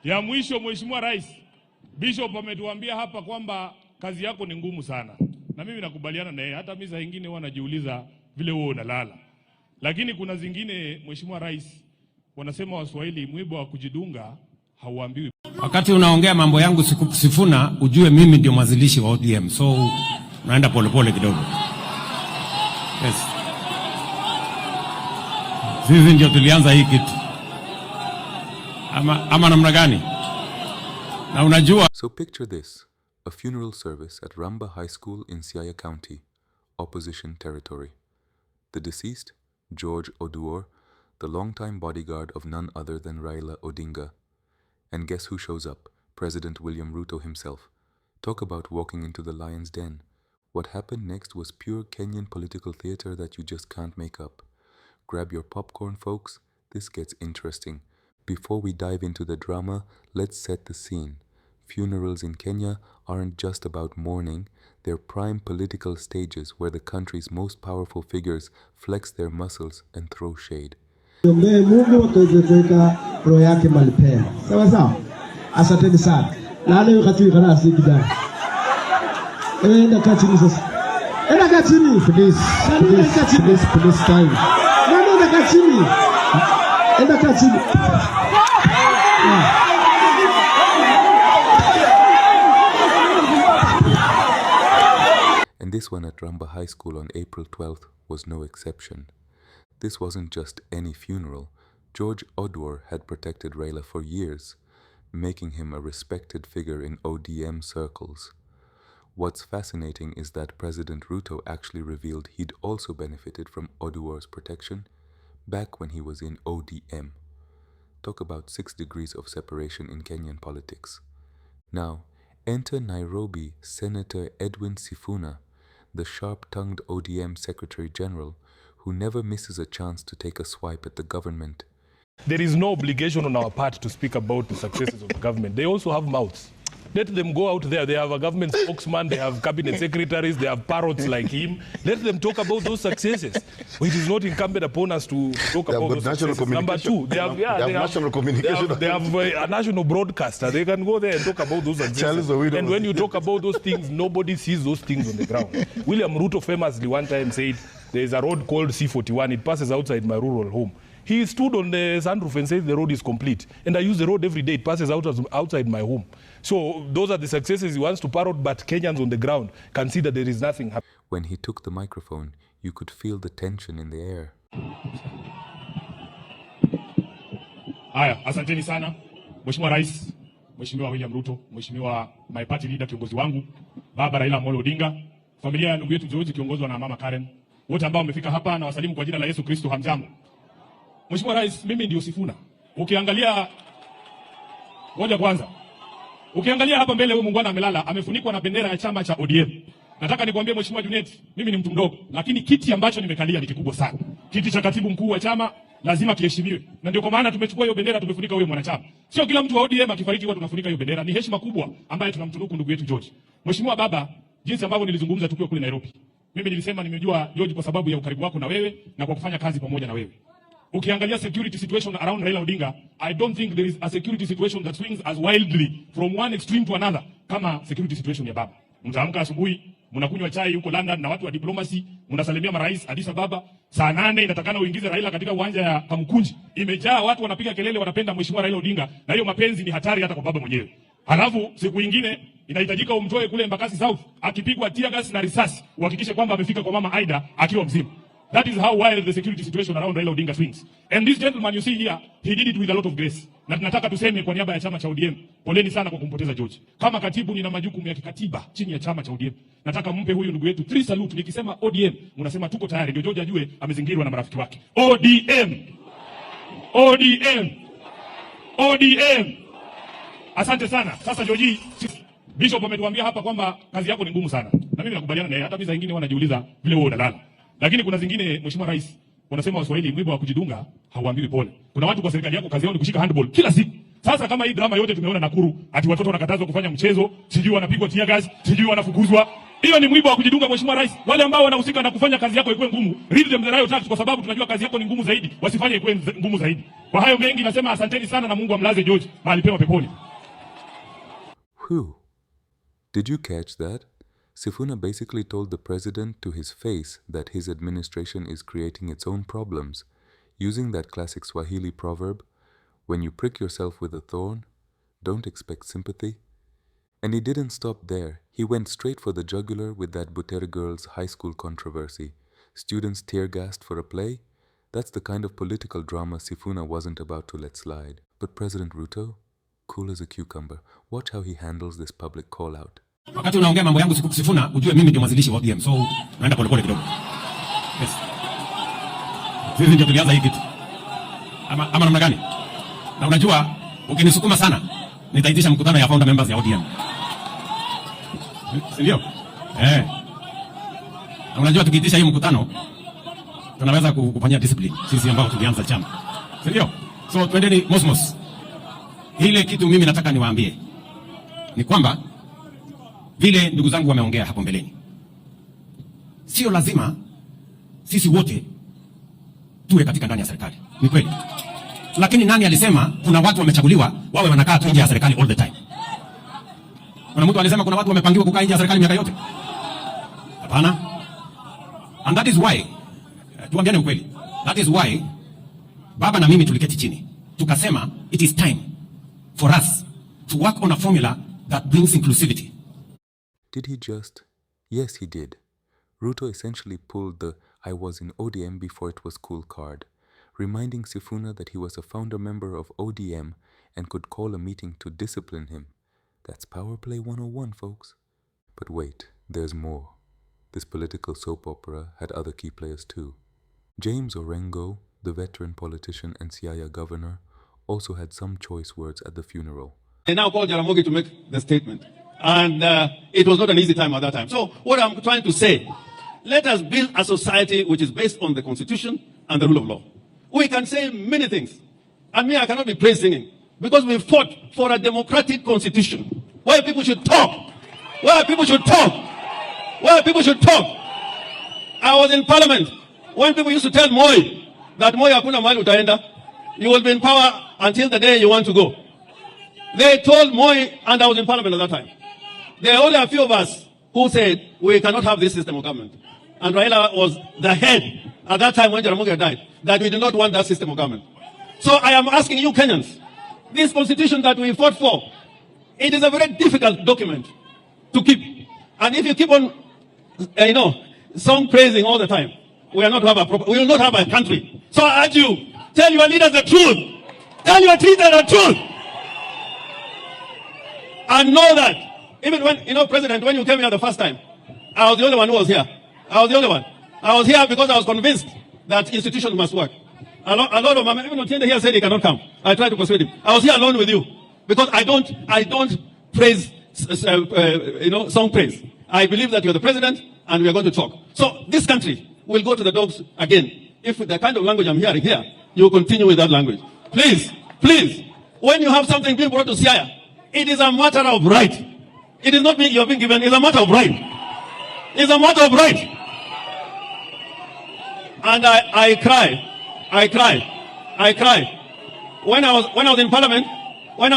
Ya mwisho, Mheshimiwa Rais, Bishop ametuambia hapa kwamba kazi yako ni ngumu sana. Na mimi nakubaliana na yeye. Hata mimi saa nyingine huwa najiuliza vile wewe unalala. Lakini kuna zingine, Mheshimiwa Rais, wanasema Waswahili, mwiba wa kujidunga hauambiwi. Wakati unaongea mambo yangu Sifuna, ujue mimi ndio mwanzilishi wa ODM. So naenda polepole kidogo. Yes. Sisi ndio tulianza hii kitu. Ama namna gani? Na unajua. So picture this, a funeral service at Ramba High School in Siaya County, opposition territory. The deceased, George Oduor, the longtime bodyguard of none other than Raila Odinga. And guess who shows up? President William Ruto himself. Talk about walking into the lion's den. What happened next was pure Kenyan political theater that you just can't make up. Grab your popcorn, folks. This gets interesting. Before we dive into the drama, let's set the scene. Funerals in Kenya aren't just about mourning, they're prime political stages where the country's most powerful figures flex their muscles and throw shade. Asanteni sana. Na leo wakati kana sikida. Enda kachini sasa. Enda kachini please. Please time. Enda kachini. Enda kachini. And this one at Ramba High School on April 12th was no exception. This wasn't just any funeral. George Oduor had protected Raila for years, making him a respected figure in ODM circles. What's fascinating is that President Ruto actually revealed he'd also benefited from Oduor's protection back when he was in ODM. Talk about 6 degrees of separation in Kenyan politics. Now, enter Nairobi Senator Edwin Sifuna, the sharp-tongued ODM Secretary General, who never misses a chance to take a swipe at the government. There is no obligation on our part to speak about the successes of the government. They also have mouths. Let them go out there. They have a government spokesman, they have cabinet secretaries, they have parrots like him. Let them talk about those successes. It is not incumbent upon us to talk about those successes. Number two, they have national communication. They have a national broadcaster. They can go there and talk about those successes. And when you talk about those things, nobody sees those things on the ground. William Ruto famously one time said, there is a road called C41. It passes outside my rural home. He stood on the sunroof and said the road is complete. And I use the road every day. It passes outside my home. So those are the successes he wants to parrot, but Kenyans on the ground can see that there is nothing happening. When he took the microphone, you could feel the tension in the air. Haya, asanteni sana. Mheshimiwa Rais, Mheshimiwa William Ruto, Mheshimiwa my party leader kiongozi wangu, Baba Raila Odinga, familia ya ndugu yetu George kiongozwa na Mama Karen, wote ambao wamefika hapa na wasalimu kwa jina la Yesu Kristo, hamjambo. Mheshimiwa Rais, mimi ndio Sifuna. Ukiangalia ngoja kwanza. Ukiangalia hapa mbele huyu muungwana amelala, amefunikwa na bendera ya chama cha ODM. Nataka nikwambie Mheshimiwa Junet, mimi ni mtu mdogo, lakini kiti ambacho nimekalia ni kikubwa sana. Kiti cha katibu mkuu wa chama lazima kiheshimiwe. Na ndio kwa maana tumechukua hiyo bendera tumefunika huyo mwanachama. Sio kila mtu wa ODM akifariki watu tunafunika hiyo bendera. Ni heshima kubwa ambayo tunamtunuku ndugu yetu George. Mheshimiwa Baba, jinsi ambavyo nilizungumza tukiwa kule Nairobi. Mimi nilisema nimejua George kwa sababu ya ukaribu wako na wewe na kwa kufanya kazi pamoja na wewe. Ukiangalia security situation around Raila Odinga, I don't think there is a security situation that swings as wildly from one extreme to another kama security situation ya baba. Mtaamka asubuhi, mnakunywa chai huko London na watu wa diplomacy, mnasalimia marais Addis Ababa. Saa 8 inatakana uingize Raila katika uwanja ya Kamkunji. Imejaa watu wanapiga kelele, wanapenda Mheshimiwa Raila Odinga, na hiyo mapenzi ni hatari hata kwa baba mwenyewe. Halafu siku nyingine inahitajika umtoe kule Embakasi South, akipigwa tear gas na risasi, uhakikishe kwamba amefika kwa mama Aida akiwa mzima. That is how wild the security situation around Raila Odinga swings. And this gentleman you see here, he did it with a lot of grace. Na tunataka tuseme kwa niaba ya chama cha ODM, poleni sana kwa kumpoteza George. Kama katibu nina majukumu ya kikatiba chini ya chama cha ODM. Nataka mpe huyu ndugu yetu 3 salute. Nikisema ODM, mnasema tuko tayari. Ndio George ajue amezingirwa na marafiki wake. ODM. ODM. ODM. Asante sana. Sasa George, Bishop ametuambia hapa kwamba kazi yako ni ngumu sana. Na mimi nakubaliana naye. Hata mimi zingine wanajiuliza vile wewe unalala. Lakini kuna zingine Mheshimiwa Rais, wanasema Waswahili, mwiba wa kujidunga hauambiwi pole. Kuna watu kwa serikali yako kazi yao ni kushika handball kila siku. Sasa kama hii drama yote tumeona Nakuru, ati watoto wanakatazwa kufanya mchezo, sijui wanapigwa tear gas, sijui wanafukuzwa. Hiyo ni mwiba wa kujidunga, Mheshimiwa Rais. Wale ambao wanahusika na kufanya kazi yako ikuwe ngumu, read them the riot act, kwa sababu tunajua kazi yako ni ngumu zaidi, wasifanye ikuwe ngumu zaidi. Kwa hayo mengi nasema asanteni sana na Mungu amlaze George mahali pema peponi. Did you catch that? Sifuna basically told the president to his face that his administration is creating its own problems, using that classic Swahili proverb, when you prick yourself with a thorn, don't expect sympathy. And he didn't stop there. He went straight for the jugular with that Butere girls' high school controversy. Students tear-gassed for a play? That's the kind of political drama Sifuna wasn't about to let slide. But President Ruto, cool as a cucumber, watch how he handles this public call-out. Wakati unaongea mambo yangu Sifuna, ujue mimi ndio mwanzilishi wa ODM. So, naenda pole pole kidogo. Yes. Sisi ndio tulianza hii kitu. Ama namna gani? Na unajua, ukinisukuma sana, nitaitisha mkutano ya founder members ya ODM. Ndio? Na unajua tukiitisha hii mkutano, tunaweza kufanyia discipline sisi ambao tulianza chama. Ndio? So, twendeni mosmos. Ile kitu mimi nataka niwaambie ni kwamba vile ndugu zangu wameongea hapo mbeleni, sio lazima sisi wote tuwe katika ndani ya serikali. Ni kweli. Lakini nani alisema kuna watu wamechaguliwa wawe wanakaa tu nje ya serikali all the time? Kuna mtu alisema kuna watu wamepangiwa kukaa nje ya serikali miaka yote? Hapana. And that is why, tuambiane ukweli, that is why baba na mimi tuliketi chini tukasema it is time for us to work on a formula that brings inclusivity. Did he just? Yes, he did. Ruto essentially pulled the I was in ODM before it was cool card, reminding Sifuna that he was a founder member of ODM and could call a meeting to discipline him. That's Power Play 101, folks. But wait, there's more. This political soap opera had other key players too. James Orengo, the veteran politician and Siaya governor, also had some choice words at the funeral. They now called Jaramogi to make the statement. And it was not an easy time at that time. So what I'm trying to say, let us build a society which is based on the Constitution and the rule of law. We can say many things. And me, I cannot be praised singing. Because we fought for a democratic constitution where people should talk. Where people should talk. Where people should talk. I was in parliament when people used to tell Moi that Moi hakuna mahali utaenda. You will be in power until the day you want to go. They told Moi, and I was in parliament at that time. There are only a few of us who said we cannot have this system of government. And Raila was the head at that time when Jaramogi died, that we do not want that system of government. So I am asking you Kenyans, this constitution that we fought for, it is a very difficult document to keep. And if you keep on, song praising all the time, we will not have a country. So I urge you, tell your leaders the truth. Tell your leaders the truth. And know that, even when, President, when you came here the first time, I was the only one who was here. I was the only one. I was here because I was convinced that institutions must work. A lot of my, even Otiende here said he cannot come. I tried to persuade him. I was here alone with you because I don't praise, song praise. I believe that you're the president and we are going to talk. So this country will go to the dogs again. If the kind of language I'm hearing here, you continue with that language. Please, when you have something being brought to Siaya, it is a matter of right. It is not you're being given, it's a matter of right. It's a matter of right. And I cry. When I was in parliament, I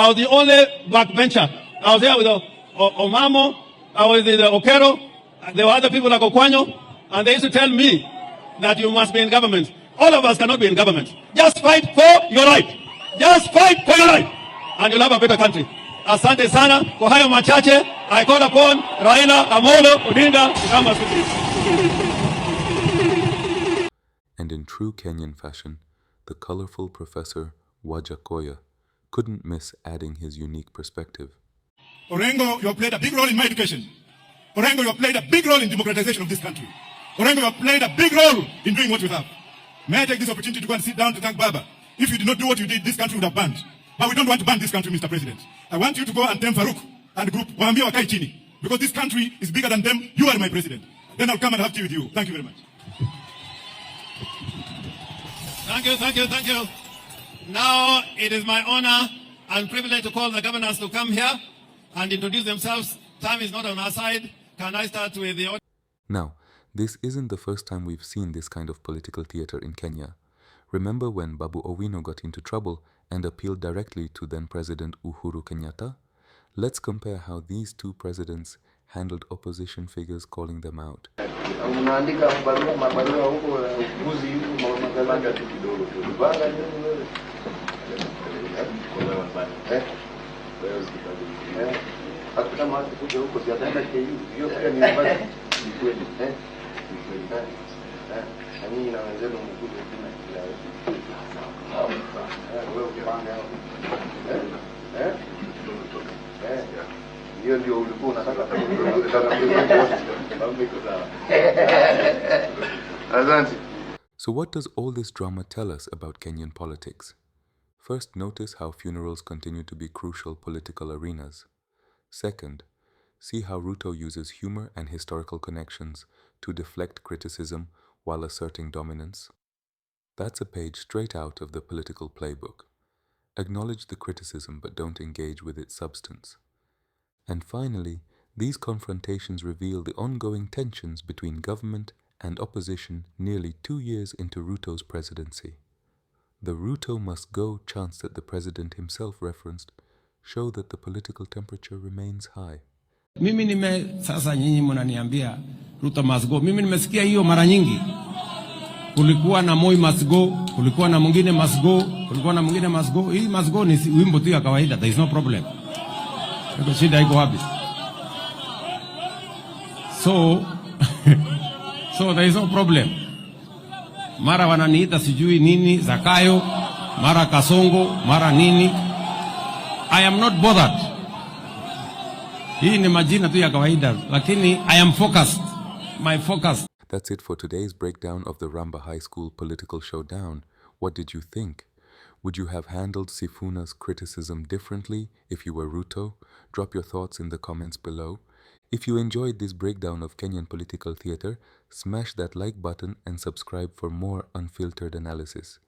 was the only backbencher. I was there with Omamo, I was with Okero, there were other people like Okwanyo, and they used to tell me that you must be in government. All of us cannot be in government. Just fight for your right. Just fight for your right. And you'll have a better country. Asante sana, kwa hayo machache, I call upon Raila Odinga to come as And in true Kenyan fashion, the colorful Professor Wajakoya couldn't miss adding his unique perspective. Orengo, you have played a big role in my education. Orengo, you have played a big role in democratization of this country. Orengo, you have played a big role in doing what we have. May I take this opportunity to go and sit down to thank Baba? If you did not do what you did, this country would have banned. But we don't want to ban this country, Mr. President. I want you to go and tell Farouk and group, waambie wakae chini. Because this country is bigger than them. You are my president. Then I'll come and have tea with you. Thank you very much. Thank you. Now it is my honor and privilege to call the governors to come here and introduce themselves Time is not on our side. Can I start with the audience? Now, this isn't the first time we've seen this kind of political theater in Kenya. Remember when Babu Owino got into trouble and appealed directly to then President Uhuru Kenyatta? Let's compare how these two presidents handled opposition figures calling them out. So what does all this drama tell us about Kenyan politics? First, notice how funerals continue to be crucial political arenas. Second, see how Ruto uses humor and historical connections to deflect criticism while asserting dominance. That's a page straight out of the political playbook. Acknowledge the criticism but don't engage with its substance. And finally, these confrontations reveal the ongoing tensions between government and opposition nearly 2 years into Ruto's presidency. The Ruto must go chants that the president himself referenced show that the political temperature remains high. Sasa nyinyi mnaniambia Ruto must go. Mimi nimesikia hiyo mara nyingi. Kulikuwa na Moi must go, kulikuwa na mwingine must go, kulikuwa na mwingine must go. Hii must go ni wimbo tu ya kawaida. There is no problem. Ndio shida iko wapi? So there is no problem. Mara wananiita sijui nini Zakayo, mara Kasongo, mara nini. I am not bothered. Hii ni majina tu ya kawaida, lakini I am focused. My focus. That's it for today's breakdown of the Ramba High School political showdown. What did you think? Would you have handled Sifuna's criticism differently if you were Ruto? Drop your thoughts in the comments below. If you enjoyed this breakdown of Kenyan political theater, smash that like button and subscribe for more unfiltered analysis.